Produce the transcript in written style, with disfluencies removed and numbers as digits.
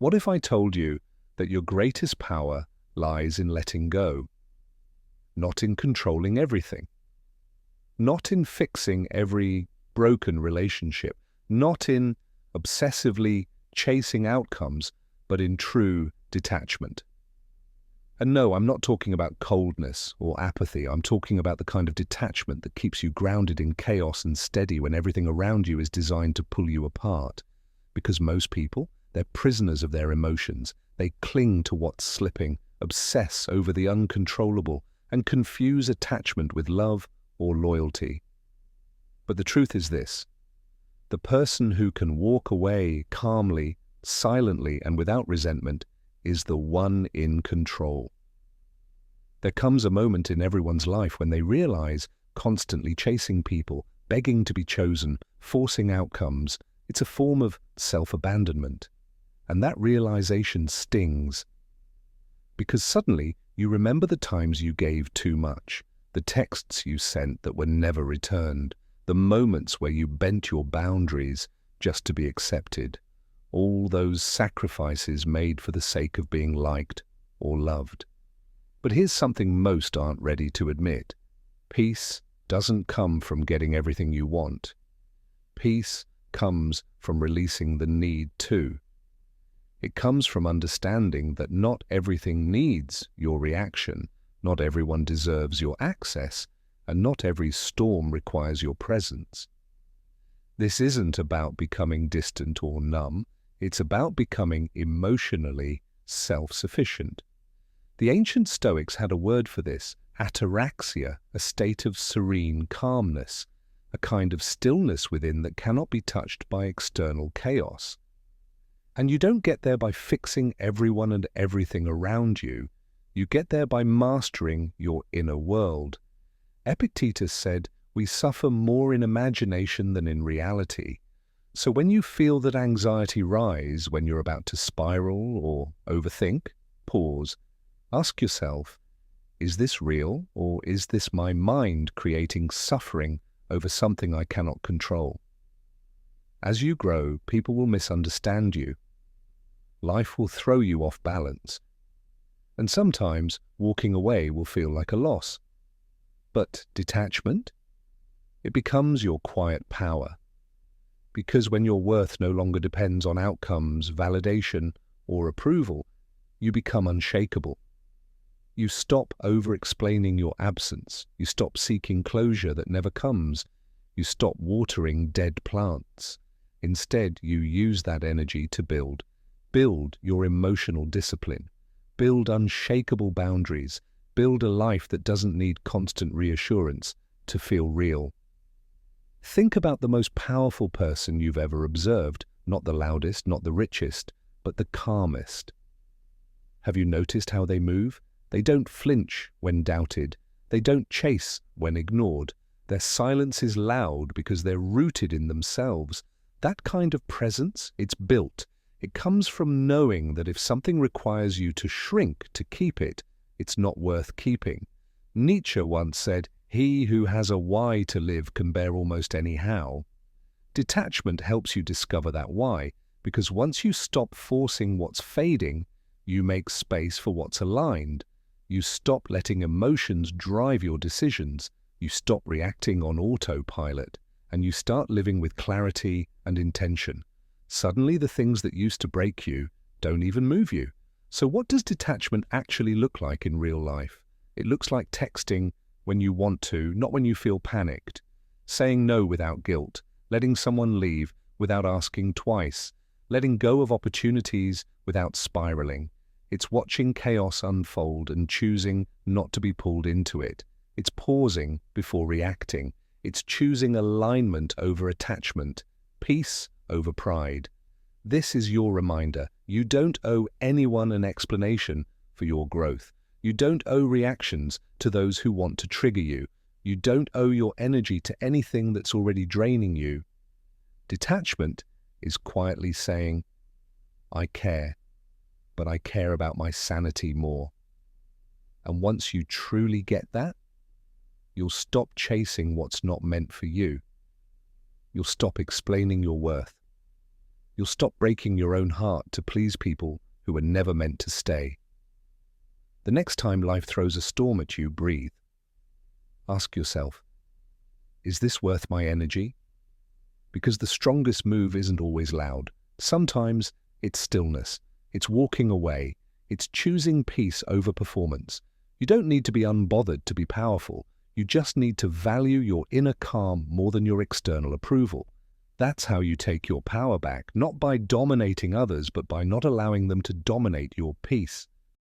What if I told you that your greatest power lies in letting go, not in controlling everything, not in fixing every broken relationship, not in obsessively chasing outcomes, but in true detachment? And no, I'm not talking about coldness or apathy. I'm talking about the kind of detachment that keeps you grounded in chaos and steady when everything around you is designed to pull you apart. Because most people, they're prisoners of their emotions. They cling to what's slipping, obsess over the uncontrollable, and confuse attachment with love or loyalty. But the truth is this: the person who can walk away calmly, silently, and without resentment is the one in control. There comes a moment in everyone's life when they realize constantly chasing people, begging to be chosen, forcing outcomes, it's a form of self-abandonment. And that realization stings, because suddenly you remember the times you gave too much, the texts you sent that were never returned, the moments where you bent your boundaries just to be accepted, all those sacrifices made for the sake of being liked or loved. But here's something most aren't ready to admit. Peace doesn't come from getting everything you want. Peace comes from releasing the need to. It comes from understanding that not everything needs your reaction, not everyone deserves your access, and not every storm requires your presence. This isn't about becoming distant or numb. It's about becoming emotionally self-sufficient. The ancient Stoics had a word for this: ataraxia, a state of serene calmness, a kind of stillness within that cannot be touched by external chaos. And you don't get there by fixing everyone and everything around you. You get there by mastering your inner world. Epictetus said, "We suffer more in imagination than in reality." So when you feel that anxiety rise when you're about to spiral or overthink, pause. Ask yourself, is this real, or is this my mind creating suffering over something I cannot control? As you grow, people will misunderstand you. Life will throw you off balance. And sometimes walking away will feel like a loss. But detachment? It becomes your quiet power. Because when your worth no longer depends on outcomes, validation, or approval, you become unshakable. You stop over-explaining your absence. You stop seeking closure that never comes. You stop watering dead plants. Instead, you use that energy to build. Build your emotional discipline. Build unshakable boundaries. Build a life that doesn't need constant reassurance to feel real. Think about the most powerful person you've ever observed, not the loudest, not the richest, but the calmest. Have you noticed how they move? They don't flinch when doubted. They don't chase when ignored. Their silence is loud because they're rooted in themselves. That kind of presence, it's built. It comes from knowing that if something requires you to shrink to keep it, it's not worth keeping. Nietzsche once said, "He who has a why to live can bear almost any how." Detachment helps you discover that why, because once you stop forcing what's fading, you make space for what's aligned. You stop letting emotions drive your decisions. You stop reacting on autopilot, and you start living with clarity and intention. Suddenly, the things that used to break you don't even move you. So what does detachment actually look like in real life? It looks like texting when you want to, not when you feel panicked. Saying no without guilt. Letting someone leave without asking twice. Letting go of opportunities without spiraling. It's watching chaos unfold and choosing not to be pulled into it. It's pausing before reacting. It's choosing alignment over attachment, peace over pride. This is your reminder. You don't owe anyone an explanation for your growth. You don't owe reactions to those who want to trigger you. You don't owe your energy to anything that's already draining you. Detachment is quietly saying, "I care, but I care about my sanity more." And once you truly get that, you'll stop chasing what's not meant for you. You'll stop explaining your worth. You'll stop breaking your own heart to please people who were never meant to stay. The next time life throws a storm at you, breathe. Ask yourself, is this worth my energy? Because the strongest move isn't always loud. Sometimes it's stillness, it's walking away, it's choosing peace over performance. You don't need to be unbothered to be powerful. You just need to value your inner calm more than your external approval. That's how you take your power back, not by dominating others, but by not allowing them to dominate your peace.